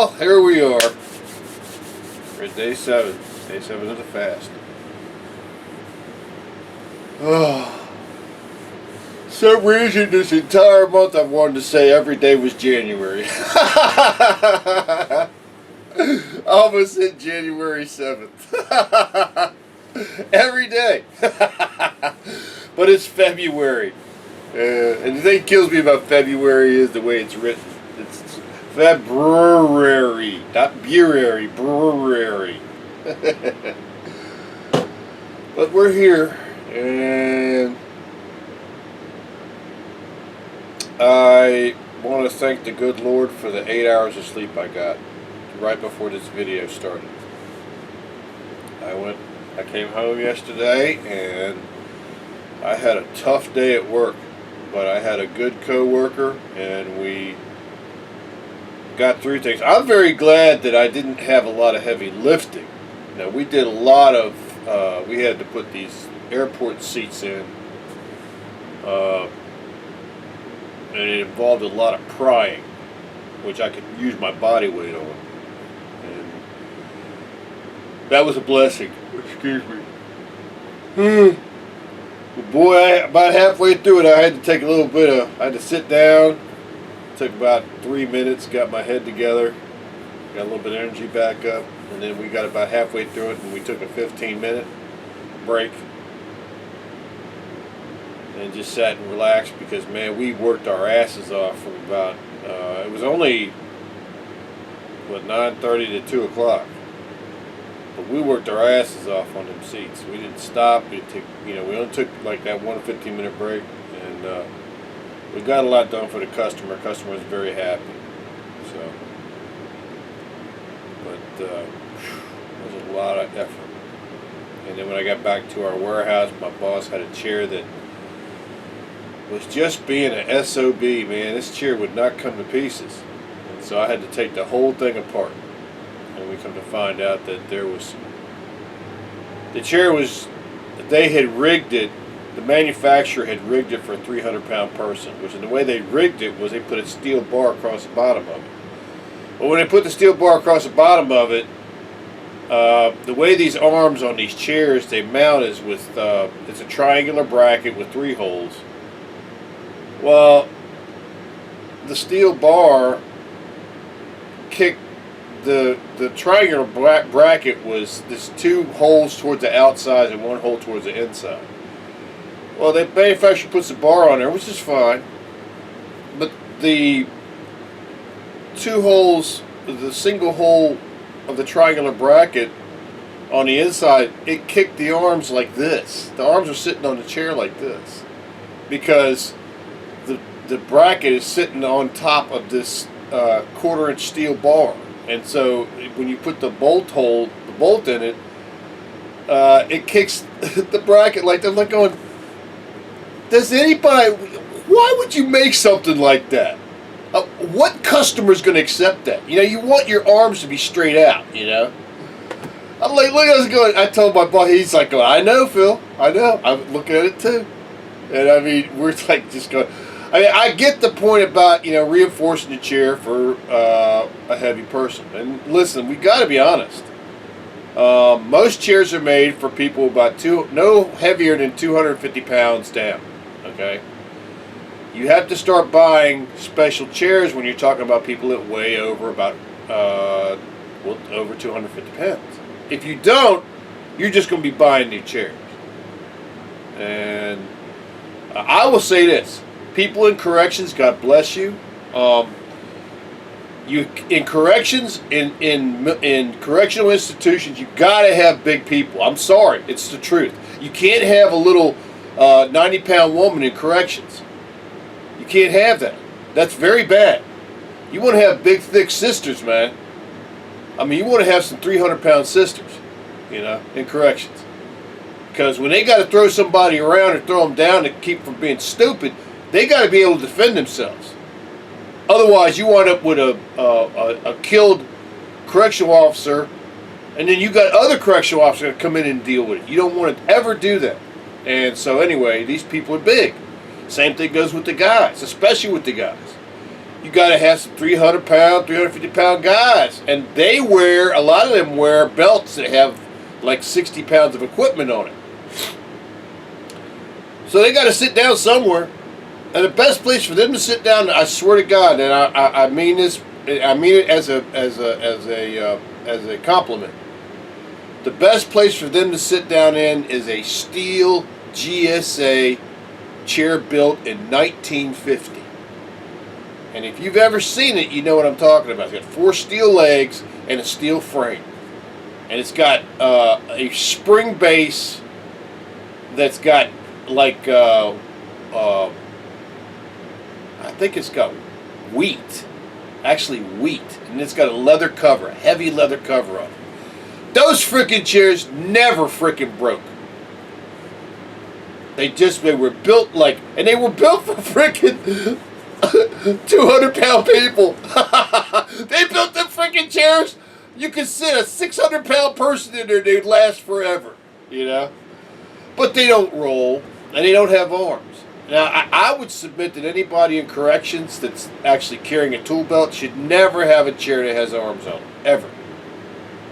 Well, here we are. We're at day 7. Day 7 of the fast. Oh. Some reason this entire month I've wanted to say every day was January. I almost hit January 7th. Every day. But it's February. And the thing that kills me about February is the way it's written. It's February, not Burary, Brewery. But we're here, and I want to thank the good Lord for the 8 hours of sleep I got right before this video started. I came home yesterday, and I had a tough day at work, but I had a good co-worker, and we got through things. I'm very glad that I didn't have a lot of heavy lifting. Now, we did a lot of, we had to put these airport seats in, and it involved a lot of prying, which I could use my body weight on. And that was a blessing. Excuse me. Boy, about halfway through it, I had to take a little bit of, I had to sit down. Took about 3 minutes, got my head together, got a little bit of energy back up, and then we got about halfway through it, and we took a 15-minute break and just sat and relaxed because, man, we worked our asses off from about, it was only, what, 9:30 to 2 o'clock. But we worked our asses off on them seats. We didn't stop. We only took like that 1 15-minute break, and we got a lot done for the customer. The customer was very happy. So, but it was a lot of effort. And then when I got back to our warehouse, my boss had a chair that was just being an SOB, man. This chair would not come to pieces. And so I had to take the whole thing apart. And we come to find out that the chair was, they had rigged it, the manufacturer had rigged it for a 300-pound person, which in the way they rigged it was they put a steel bar across the bottom of it. But when they put the steel bar across the bottom of it, the way these arms on these chairs, they mount is with, it's a triangular bracket with 3 holes. Well, the steel bar kicked, the triangular bracket was this 2 holes towards the outside and 1 hole towards the inside. Well, the manufacturer puts the bar on there, which is fine, but the 2 holes, the single hole of the triangular bracket on the inside, it kicked the arms like this. The arms are sitting on the chair like this because the bracket is sitting on top of this 1/4-inch steel bar. And so when you put the bolt in it, it kicks the bracket like they're like going, does anybody, why would you make something like that? What customer's going to accept that? You know, you want your arms to be straight out, you know? I'm like, look at us going, I told my boss, he's like, I know, Phil, I know, I'm looking at it too. And I mean, we're like just going, I mean, I get the point about, you know, reinforcing the chair for a heavy person. And listen, we got to be honest. Most chairs are made for people about no heavier than 250 pounds down. Okay? You have to start buying special chairs when you're talking about people that weigh over about over 250 pounds. If you don't, you're just going to be buying new chairs. And I will say this. People in corrections, God bless you. In corrections, in correctional institutions, you gotta have big people. I'm sorry, it's the truth. You can't have a little 90-pound woman in corrections. You can't have that. That's very bad. You want to have big, thick sisters, man. I mean, you want to have some 300-pound sisters, you know, in corrections. Because when they got to throw somebody around or throw them down to keep from being stupid, they got to be able to defend themselves. Otherwise, you wind up with a killed correctional officer, and then you got other correctional officers that come in and deal with it. You don't want to ever do that. And so anyway, these people are big. Same thing goes with the guys, especially with the guys. you got to have some 300-pound, 350-pound guys. And a lot of them wear belts that have like 60 pounds of equipment on it. So they got to sit down somewhere. And the best place for them to sit down, I swear to God, and I mean this, I mean it as a compliment. The best place for them to sit down in is a steel GSA chair built in 1950. And if you've ever seen it, you know what I'm talking about. It's got 4 steel legs and a steel frame. And it's got a spring base that's got like, I think it's got wheat. Actually wheat. And it's got a leather cover, a heavy leather cover on it. Those freaking chairs never freaking broke. They were built like, and they were built for freaking 200-pound people. They built them freaking chairs. You could sit a 600-pound person in there, they'd last forever, you know? But they don't roll, and they don't have arms. Now, I would submit that anybody in corrections that's actually carrying a tool belt should never have a chair that has arms on it, ever.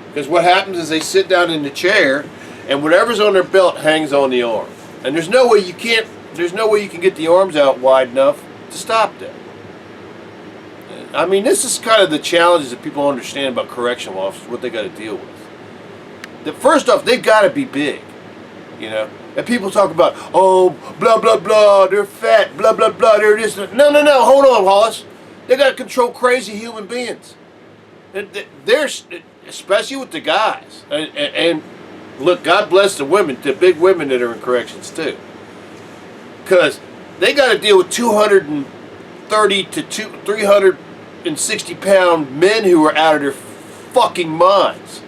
Because what happens is they sit down in the chair, and whatever's on their belt hangs on the arm. And there's no way you can get the arms out wide enough to stop that. I mean, this is kind of the challenges that people understand about correctional officers, what they got to deal with. First off, they got to be big, you know. And people talk about, oh, blah, blah, blah, they're fat, blah, blah, blah, they're this. No, hold on, Hollis. They got to control crazy human beings. They're, especially with the guys. And look, God bless the women, the big women that are in corrections too. Because they got to deal with 230 to 360-pound men who are out of their fucking minds.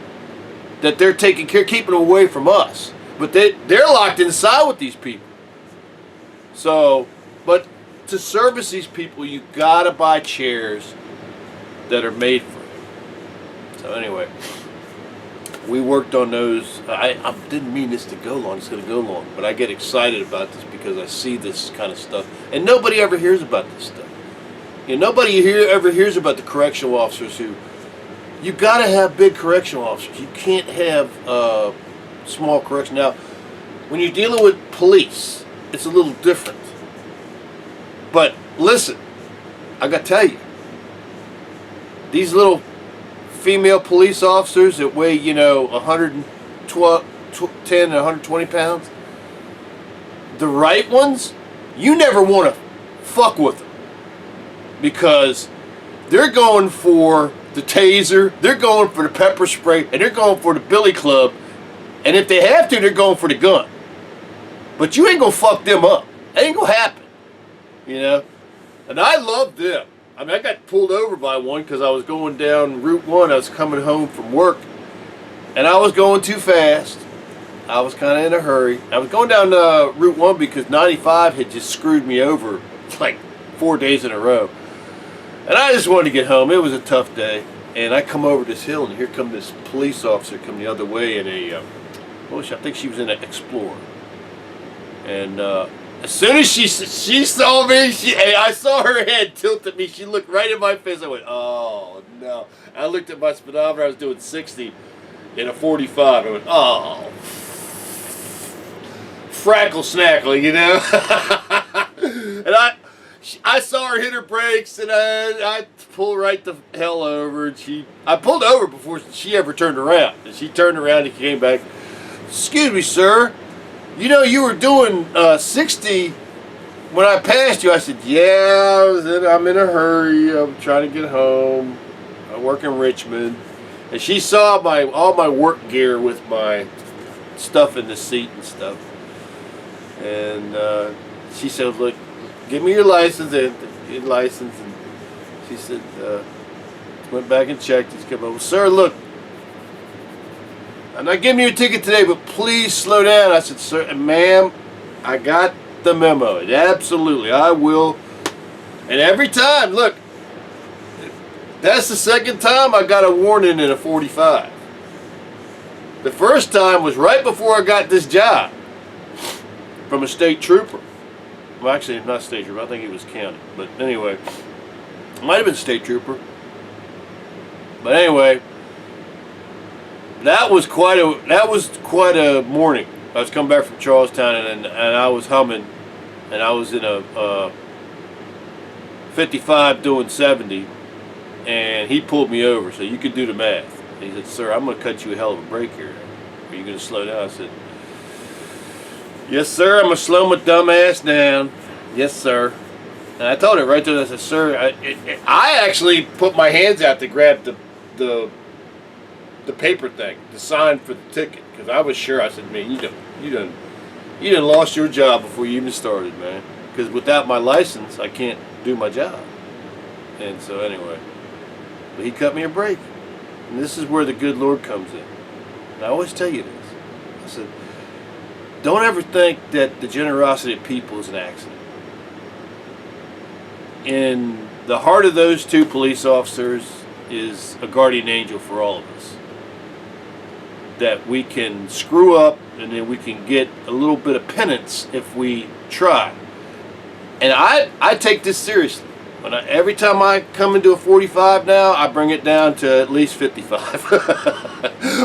That they're taking care, keeping them away from us. But they're locked inside with these people. So, but to service these people, you got to buy chairs that are made for them. So anyway, we worked on those. I didn't mean this to go long. It's going to go long. But I get excited about this because I see this kind of stuff. And nobody ever hears about this stuff. You know, nobody ever hears about the correctional officers who... You got to have big correctional officers. You can't have small correction. Now, when you're dealing with police, it's a little different. But listen, I got to tell you, these little female police officers that weigh, you know, 110 and 120 pounds, the right ones, you never want to fuck with them. Because they're going for the taser, they're going for the pepper spray, and they're going for the billy club. And if they have to, they're going for the gun. But you ain't going to fuck them up. That ain't going to happen. You know? And I love them. I mean, I got pulled over by one because I was going down Route 1. I was coming home from work. And I was going too fast. I was kind of in a hurry. I was going down Route 1 because 95 had just screwed me over like 4 days in a row. And I just wanted to get home. It was a tough day. And I come over this hill, and here come this police officer come the other way in a, I think she was in an Explorer. And as soon as she saw me, I saw her head tilt at me. She looked right in my face. I went, oh, no. I looked at my speedometer. I was doing 60 in a 45. I went, oh, frackle snackle, you know? And I saw her hit her brakes, and I pulled right the hell over. And I pulled over before she ever turned around. And she turned around and came back. Excuse me, sir. You know you were doing 60 when I passed you. I said, yeah, I'm in a hurry. I'm trying to get home. I work in Richmond. And she saw all my work gear with my stuff in the seat and stuff. And she said, look, give me your license. And she said, went back and checked. He's come over. Sir, look, I'm not giving you a ticket today, but please slow down. I said, sir, ma'am, I got the memo. Absolutely, I will. And every time, look, that's the second time I got a warning in a 45. The first time was right before I got this job from a state trooper. Well, actually, not state trooper. I think he was county. But anyway, Might have been a state trooper. But anyway, that was quite a morning. I was coming back from Charlestown, and I was humming, and I was in a 55 doing 70, and he pulled me over. So you could do the math. And he said, "Sir, I'm going to cut you a hell of a break here. Are you going to slow down?" I said, "Yes, sir. I'm going to slow my dumb ass down. Yes, sir." And I told him right there. I said, "Sir, I actually put my hands out to grab the paper thing, the sign for the ticket, because I was sure." I said, "Man, you done lost your job before you even started, man. Because without my license, I can't do my job." And so anyway, but he cut me a break, and this is where the good Lord comes in. And I always tell you this. I said, don't ever think that the generosity of people is an accident. In the heart of those two police officers is a guardian angel for all of us. That we can screw up, and then we can get a little bit of penance if we try. And I take this seriously. Every time I come into a 45 now, I bring it down to at least 55.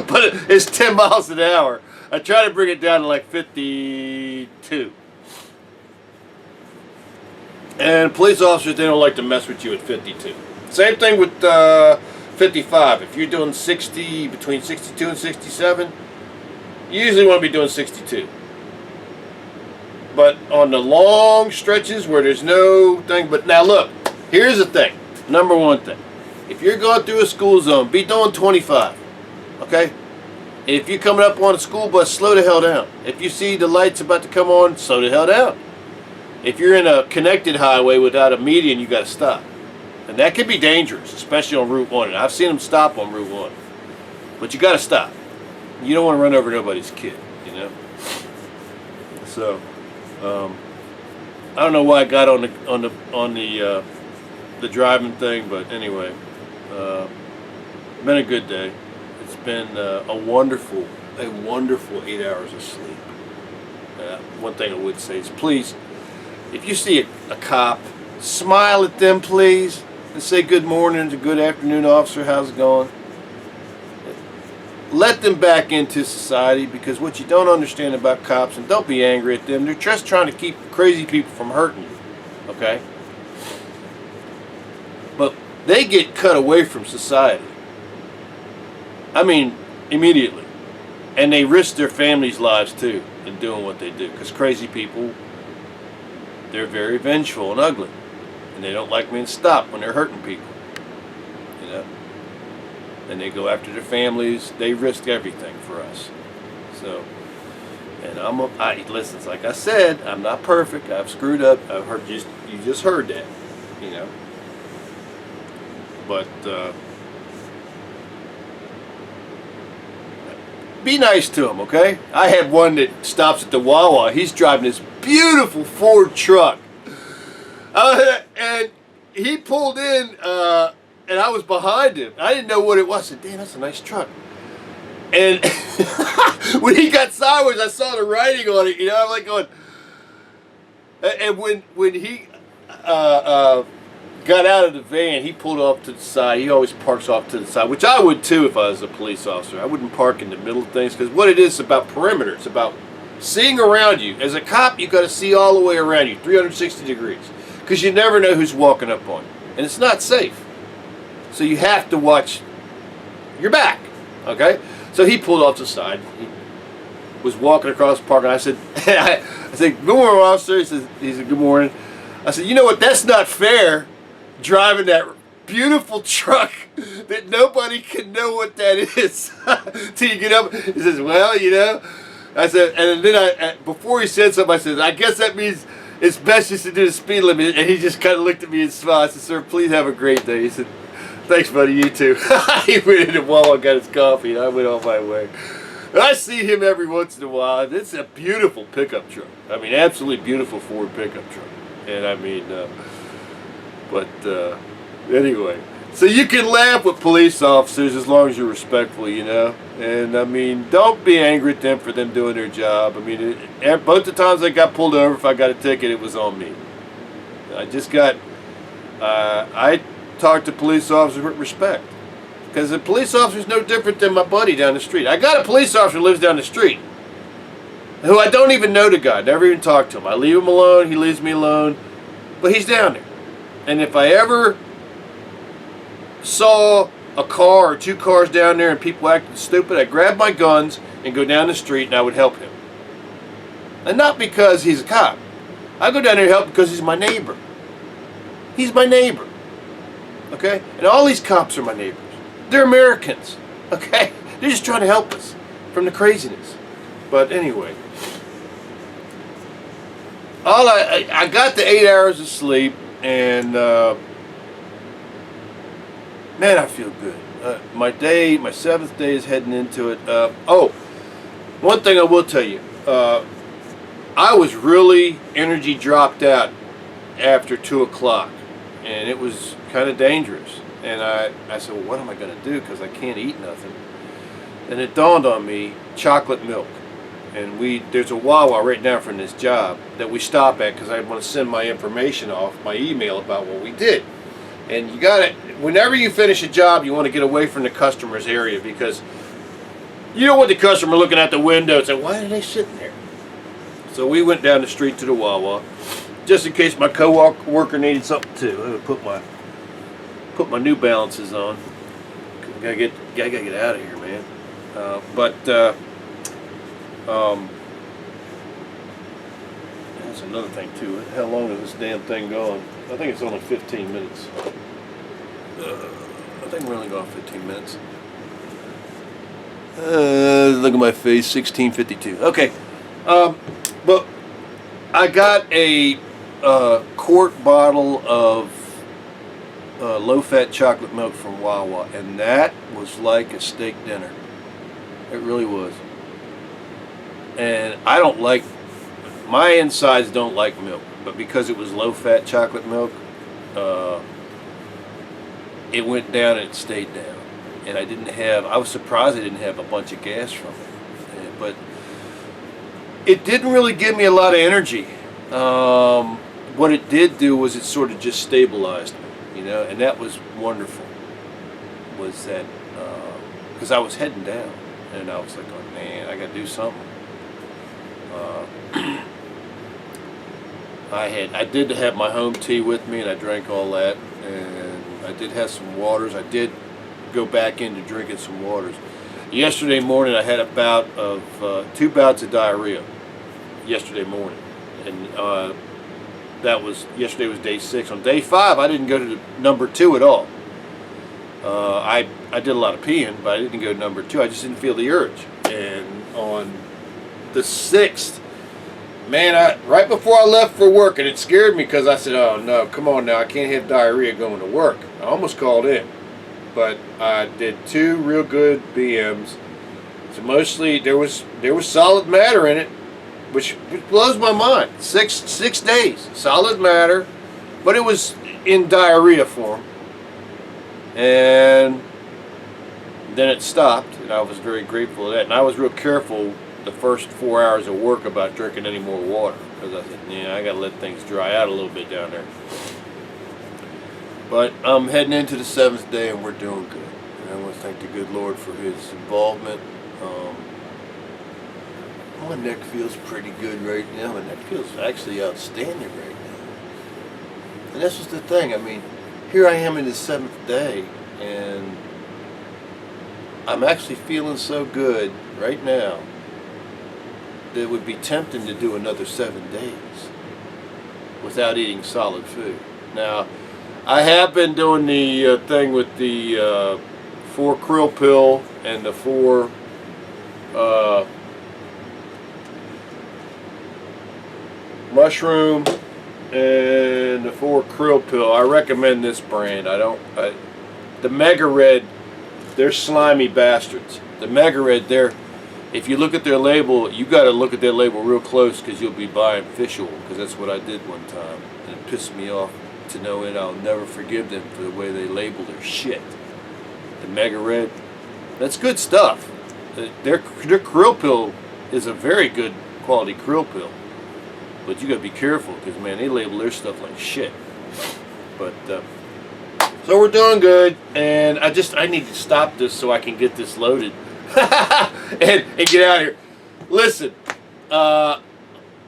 But it's 10 miles an hour. I try to bring it down to like 52. And police officers, they don't like to mess with you at 52. Same thing with 55. If you're doing 60, between 62 and 67, you usually want to be doing 62. But on the long stretches where there's no thing, but now look, here's the thing. Number one thing. If you're going through a school zone, be doing 25. Okay? And if you're coming up on a school bus, slow the hell down. If you see the lights about to come on, slow the hell down. If you're in a connected highway without a median, you got to stop. And that can be dangerous, especially on Route 1. And I've seen them stop on Route 1. But you got to stop. You don't want to run over nobody's kid, you know? So, I don't know why I got on the driving thing, but anyway, been a good day. It's been a wonderful 8 hours of sleep. One thing I would say is, please, if you see a cop, smile at them, please, and say good morning to good afternoon, officer, how's it going? Let them back into society, because what you don't understand about cops, and don't be angry at them, they're just trying to keep crazy people from hurting you, okay? But they get cut away from society. I mean, immediately. And they risk their families' lives too in doing what they do, because crazy people, they're very vengeful and ugly, and they don't like being stopped when they're hurting people, you know. And they go after their families. They risk everything for us. So, and listen. Like I said, I'm not perfect. I've screwed up. I've heard you just heard that, you know. But be nice to him, okay? I had one that stops at the Wawa. He's driving this beautiful Ford truck, and he pulled in. And I was behind him. I didn't know what it was. I said, "Damn, that's a nice truck." And when he got sideways, I saw the writing on it. You know, I'm like going. And when he got out of the van, he pulled off to the side. He always parks off to the side, which I would too if I was a police officer. I wouldn't park in the middle of things, because what it is about perimeter. It's about seeing around you. As a cop, you got to see all the way around you, 360 degrees, because you never know who's walking up on you, and it's not safe. So you have to watch your back, okay? So he pulled off to the side. He was walking across the park, and I said, I said, "Good morning, officer." He said, "Good morning." I said, "You know what? That's not fair, driving that beautiful truck that nobody can know what that is till you get up." He says, "Well, you know." I said, and then before he said something, I said, "I guess that means it's best just to do the speed limit." And he just kind of looked at me and smiled. I said, "Sir, please have a great day." He said, "Thanks, buddy, you too." He went into Walmart and got his coffee, and I went on my way. And I see him every once in a while. It's a beautiful pickup truck. I mean, absolutely beautiful Ford pickup truck. And I mean, anyway. So you can laugh with police officers as long as you're respectful, you know. And I mean, don't be angry at them for them doing their job. I mean, both the times I got pulled over, if I got a ticket, it was on me. I just got, talk to police officers with respect. Because the police officer is no different than my buddy down the street. I got a police officer who lives down the street, who I don't even know the guy, never even talked to him. I leave him alone, he leaves me alone, but he's down there. And if I ever saw a car or 2 cars down there and people acting stupid, I'd grab my guns and go down the street and I would help him. And not because he's a cop. I go down there and help because he's my neighbor. He's my neighbor. Okay? And all these cops are my neighbors. They're Americans. Okay? They're just trying to help us from the craziness. But anyway, I got the 8 hours of sleep, and man, I feel good. My 7th day is heading into it. One thing I will tell you, I was really energy dropped out after 2 o'clock, and it was kind of dangerous. And I said, well, what am I going to do, because I can't eat nothing? And it dawned on me, chocolate milk. And there's a Wawa right now from this job that we stop at because I want to send my information off, my email about what we did. And you got it. Whenever you finish a job, you want to get away from the customer's area, because you don't want the customer looking out the window and saying, why are they sitting there? So we went down the street to the Wawa, just in case my co-worker needed something too. I'm gonna put my New Balances on. Gotta get out of here, man. That's another thing too. How long is this damn thing going? I think it's only 15 minutes. I think we're only going 15 minutes. Look at my face, 16:52. Okay, but I got a quart bottle of low-fat chocolate milk from Wawa, and that was like a steak dinner. It really was. And I don't like, my insides don't like milk, but because it was low-fat chocolate milk, it went down and it stayed down. And I was surprised I didn't have a bunch of gas from it. But it didn't really give me a lot of energy. What it did do was it sort of just stabilized me, and that was wonderful. Was that, because I was heading down, and I was like, oh man, I got to do something. I did have my home tea with me, and I drank all that, and I did have some waters. I did go back into drinking some waters. Yesterday morning I had a bout of 2 bouts of diarrhea yesterday morning, and yesterday was day 6. On day 5 I didn't go to number 2 at all. I did a lot of peeing, but I didn't go to number 2. I just didn't feel the urge. And on the 6th, man, right before I left for work, and it scared me because I said, oh no, come on now, I can't have diarrhea going to work. I almost called in, but I did 2 real good BMs. So mostly there was solid matter in it, which blows my mind. 6 days, solid matter, but it was in diarrhea form. And then it stopped, and I was very grateful of that. And I was real careful the first 4 hours of work about drinking any more water, because I said, I gotta let things dry out a little bit down there. But I'm heading into the 7th day, and we're doing good. And I want to thank the good Lord for His involvement. My neck feels pretty good right now. My neck feels actually outstanding right now. And this was the thing. I mean, here I am in the 7th day, and I'm actually feeling so good right now that it would be tempting to do another 7 days without eating solid food. Now, I have been doing the thing with the 4 krill pill and the 4 mushroom and the 4 krill pill. I recommend this brand. The Mega Red, they're slimy bastards. The Mega Red, if you look at their label, you got to look at their label real close, because you'll be buying fish oil, because that's what I did one time, and it pissed me off to know it. I'll never forgive them for the way they label their shit. The Mega Red, that's good stuff. Their krill pill is a very good quality krill pill, but you got to be careful, because man, they label their stuff like shit. But So we're doing good, and I need to stop this so I can get this loaded and get out of here. Listen,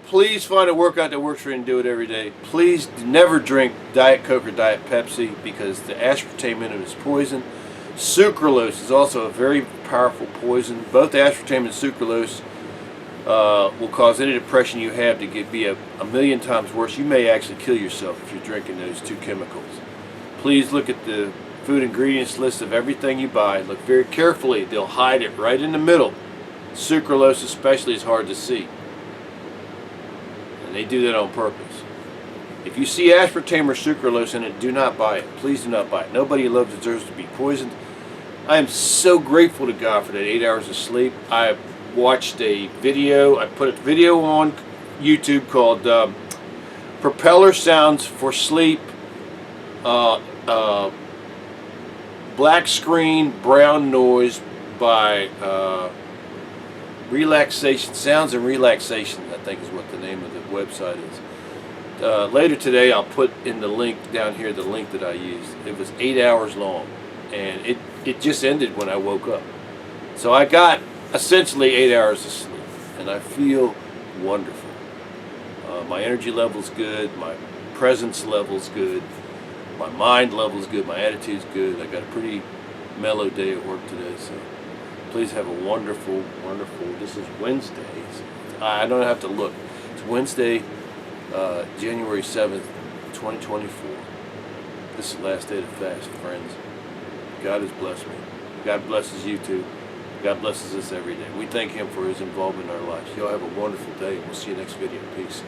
please find a workout that works for you and do it every day. Please never drink Diet Coke or Diet Pepsi because the aspartame in it is poison. Sucralose is also a very powerful poison. Both aspartame and sucralose will cause any depression you have to be a million times worse. You may actually kill yourself if you're drinking those two chemicals. Please look at the food ingredients list of everything you buy. Look very carefully. They'll hide it right in the middle. Sucralose especially is hard to see. And they do that on purpose. If you see aspartame or sucralose in it, do not buy it. Please do not buy it. Nobody you love deserves to be poisoned. I am so grateful to God for that 8 hours of sleep. I watched a video. I put a video on YouTube called Propeller Sounds for Sleep. Black screen, brown noise by Relaxation, Sounds and Relaxation, I think is what the name of the website is. Later today I'll put in the link down here, the link that I used. It was 8 hours long, and it just ended when I woke up. So I got essentially 8 hours of sleep, and I feel wonderful. My energy level's good, my presence level's good, my mind level's good, my attitude's good. I got a pretty mellow day at work today, so please have a wonderful, wonderful, this is Wednesday. I don't have to look. It's Wednesday, January 7th, 2024. This is the last day of the fast, friends. God has blessed me. God blesses you too. God blesses us every day. We thank Him for His involvement in our lives. Y'all have a wonderful day. We'll see you next video. Peace.